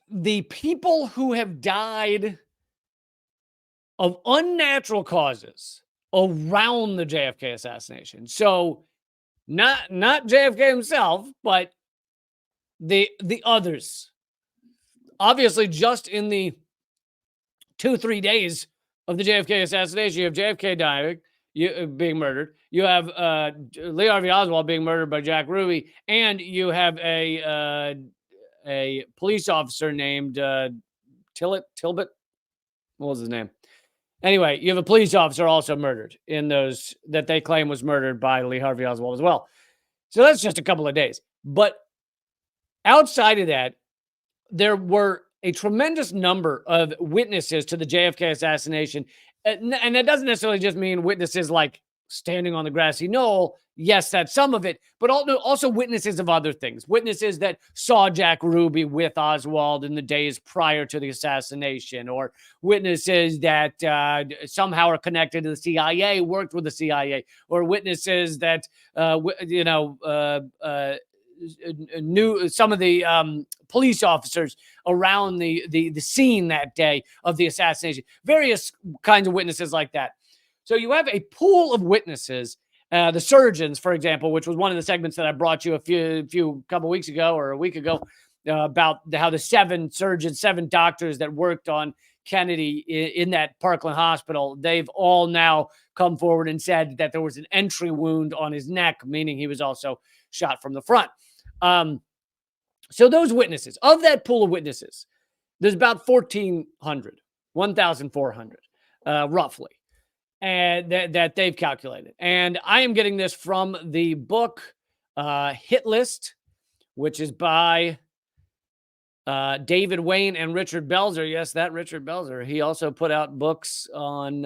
the people who have died of unnatural causes around the JFK assassination. So not JFK himself, but the others. Obviously, just in the 2-3 days of the JFK assassination, you have JFK dying, being murdered. You have Lee Harvey Oswald being murdered by Jack Ruby, and you have a police officer named Tilbit. What was his name? Anyway, you have a police officer also murdered in those that they claim was murdered by Lee Harvey Oswald as well. So that's just a couple of days. But outside of that, there were a tremendous number of witnesses to the JFK assassination. And that doesn't necessarily just mean witnesses like standing on the grassy knoll. Yes, that's some of it, but also witnesses of other things. Witnesses that saw Jack Ruby with Oswald in the days prior to the assassination, or witnesses that somehow are connected to the CIA, worked with the CIA, or witnesses that, knew some of the police officers around the scene that day of the assassination. Various kinds of witnesses like that. So you have a pool of witnesses. The surgeons, for example, which was one of the segments that I brought you a couple weeks ago or a week ago, about how the 7 surgeons, 7 doctors that worked on Kennedy in that Parkland hospital, they've all now come forward and said that there was an entry wound on his neck, meaning he was also shot from the front. So those witnesses, of that pool of witnesses, there's about 1,400, roughly, and that they've calculated. And I am getting this from the book Hit List, which is by David Wayne and Richard Belzer. Yes, that Richard Belzer. He also put out books on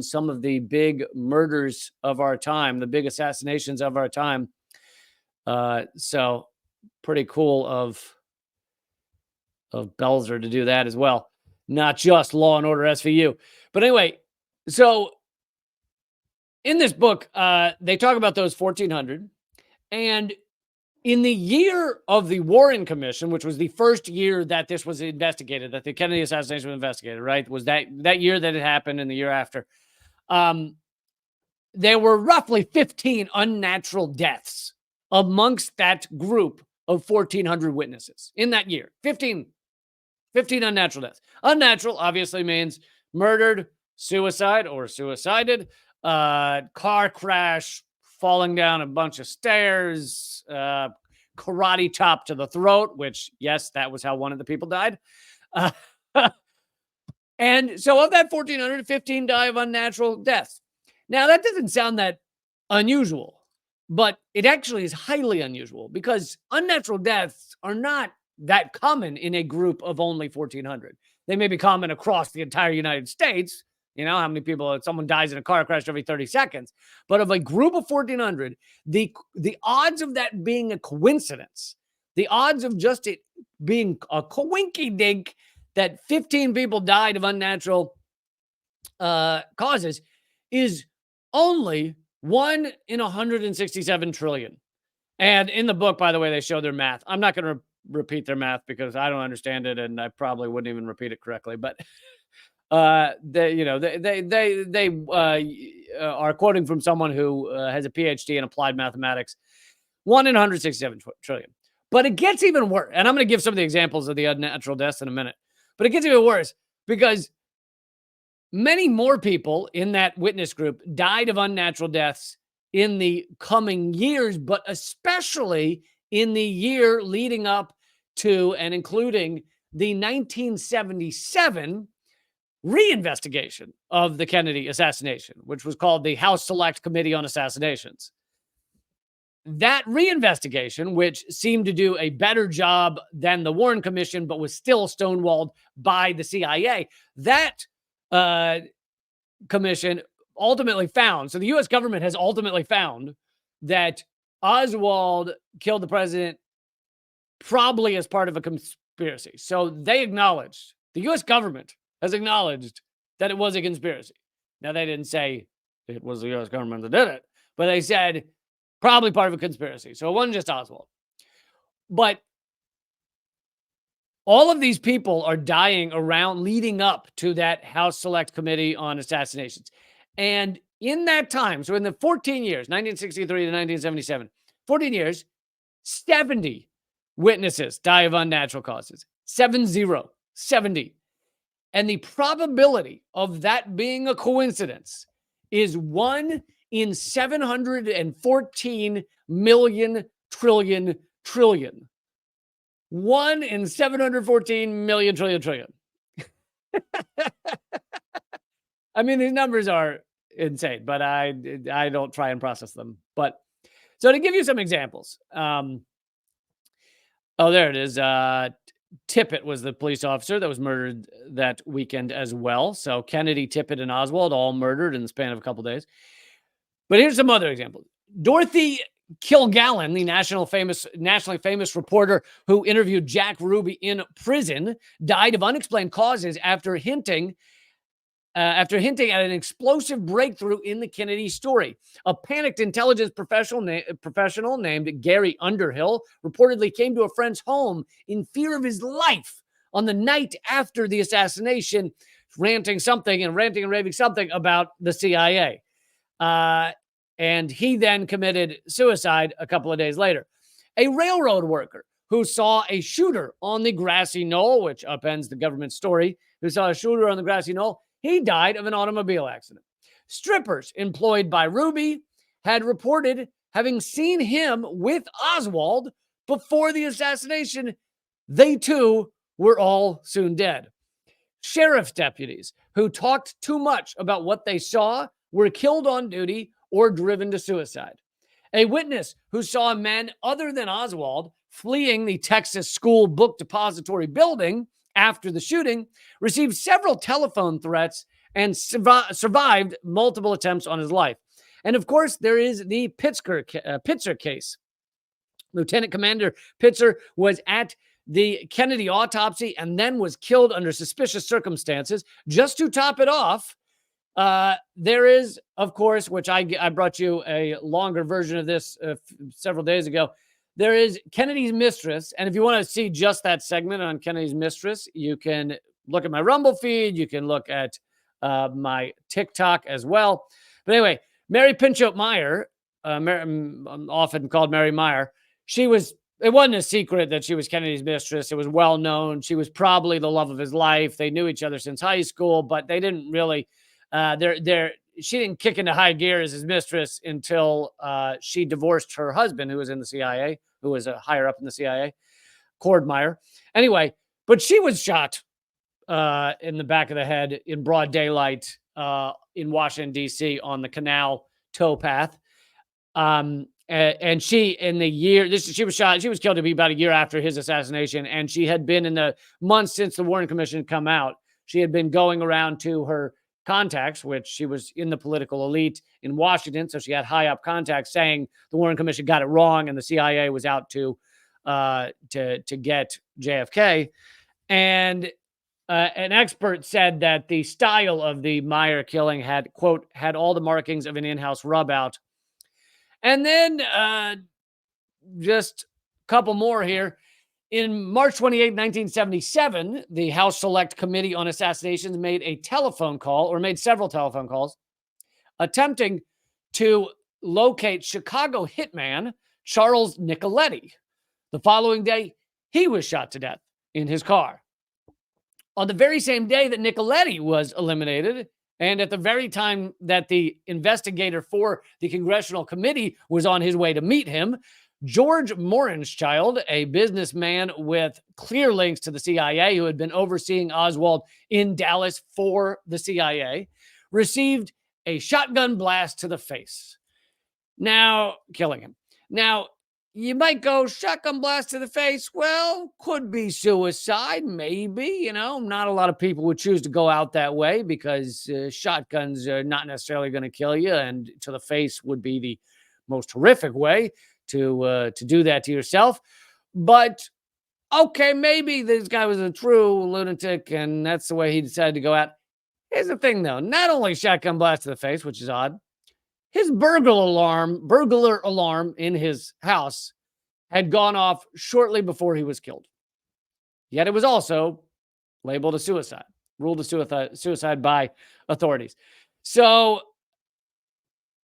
some of the big murders of our time, the big assassinations of our time. So pretty cool of Belzer to do that as well. Not just Law and Order SVU. But anyway, so in this book, they talk about those 1,400. And in the year of the Warren Commission, which was the first year that this was investigated, that the Kennedy assassination was investigated, right? Was that year that it happened and the year after. There were roughly 15 unnatural deaths amongst that group of 1,400 witnesses in that year. 15 unnatural deaths. Unnatural obviously means murdered, suicide or suicided, car crash, falling down a bunch of stairs, karate chop to the throat, which, yes, that was how one of the people died. And so of that 1,400, 15 die of unnatural deaths. Now, that doesn't sound that unusual, but it actually is highly unusual because unnatural deaths are not that common in a group of only 1,400. They may be common across the entire United States. You know, how many people, someone dies in a car crash every 30 seconds. But of a group of 1,400, the odds of that being a coincidence, the odds of just it being a coinky-dink that 15 people died of unnatural causes is only 1 in 167 trillion. And in the book, by the way, they show their math. I'm not going to repeat their math because I don't understand it, and I probably wouldn't even repeat it correctly. But they are quoting from someone who has a PhD in applied mathematics. 1 in 167 trillion. But it gets even worse. And I'm going to give some of the examples of the unnatural deaths in a minute. But it gets even worse because many more people in that witness group died of unnatural deaths in the coming years, but especially in the year leading up to and including the 1977 reinvestigation of the Kennedy assassination, which was called the House Select Committee on Assassinations. That reinvestigation, which seemed to do a better job than the Warren Commission, but was still stonewalled by the CIA, that commission ultimately found, so the U.S. government has ultimately found that Oswald killed the president probably as part of a conspiracy. So they acknowledged, the U.S. government has acknowledged that it was a conspiracy. Now, they didn't say it was the U.S. government that did it, but they said probably part of a conspiracy. So it wasn't just Oswald. But All of these people are dying around leading up to that House Select Committee on Assassinations. And in that time, so in the 14 years, 1963 to 1977, 14 years, 70 witnesses die of unnatural causes. 70. And the probability of that being a coincidence is 1 in 714 million trillion. 1 in 714 million trillion. I mean, these numbers are insane, but I don't try and process them. But so to give you some examples, oh, there it is. Tippit was the police officer that was murdered that weekend as well. So Kennedy, Tippit, and Oswald all murdered in the span of a couple days. But here's some other examples. Dorothy Kilgallen, the nationally famous reporter who interviewed Jack Ruby in prison, died of unexplained causes after hinting at an explosive breakthrough in the Kennedy story. A panicked intelligence professional named Gary Underhill reportedly came to a friend's home in fear of his life on the night after the assassination, ranting and raving something about the CIA. And he then committed suicide a couple of days later. A railroad worker who saw a shooter on the grassy knoll, which upends the government story, who saw a shooter on the grassy knoll, he died of an automobile accident. Strippers employed by Ruby had reported having seen him with Oswald before the assassination. They too were all soon dead. Sheriff's deputies who talked too much about what they saw were killed on duty or driven to suicide. A witness who saw a man other than Oswald fleeing the Texas School Book Depository building after the shooting received several telephone threats and survived multiple attempts on his life. And of course, there is the Pitzer case. Lieutenant Commander Pitzer was at the Kennedy autopsy and then was killed under suspicious circumstances. Just to top it off, there is, of course, which I brought you a longer version of this several days ago. There is Kennedy's mistress. And if you want to see just that segment on Kennedy's mistress, you can look at my Rumble feed. You can look at my TikTok as well. But anyway, Mary Pinchot Meyer, often called Mary Meyer, it wasn't a secret that she was Kennedy's mistress. It was well known. She was probably the love of his life. They knew each other since high school, but they didn't really, she didn't kick into high gear as his mistress until she divorced her husband, who was in the CIA, who was higher up in the CIA, Cord Meyer. Anyway, but she was shot in the back of the head in broad daylight in Washington, D.C. on the canal towpath. And she, she was shot, she was killed to be about a year after his assassination. And she had been in the months since the Warren Commission had come out, she had been going around to her contacts, which she was in the political elite in Washington. So she had high up contacts saying the Warren Commission got it wrong and the CIA was out to get JFK. And an expert said that the style of the Meyer killing had, quote, had all the markings of an in-house rub out. And then just a couple more here. In March 28, 1977, the House Select Committee on Assassinations made several telephone calls, attempting to locate Chicago hitman Charles Nicoletti. The following day, he was shot to death in his car. On the very same day that Nicoletti was eliminated, and at the very time that the investigator for the congressional committee was on his way to meet him, George Morenschild, a businessman with clear links to the CIA who had been overseeing Oswald in Dallas for the CIA, received a shotgun blast to the face, killing him. Now, you might go, shotgun blast to the face. Well, could be suicide, maybe. Not a lot of people would choose to go out that way because shotguns are not necessarily going to kill you, and to the face would be the most horrific way to do that to yourself. But okay, maybe this guy was a true lunatic, and that's the way he decided to go out. Here's the thing, though: not only shotgun blast to the face, which is odd. His burglar alarm in his house had gone off shortly before he was killed. Yet it was also labeled a suicide, ruled a suicide by authorities. So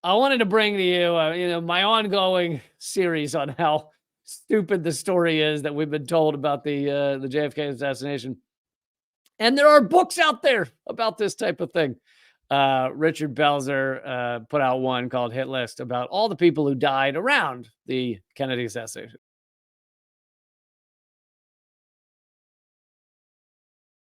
I wanted to bring to you, my ongoing series on how stupid the story is that we've been told about the JFK assassination. And there are books out there about this type of thing. Richard Belzer put out one called Hit List about all the people who died around the Kennedy assassination.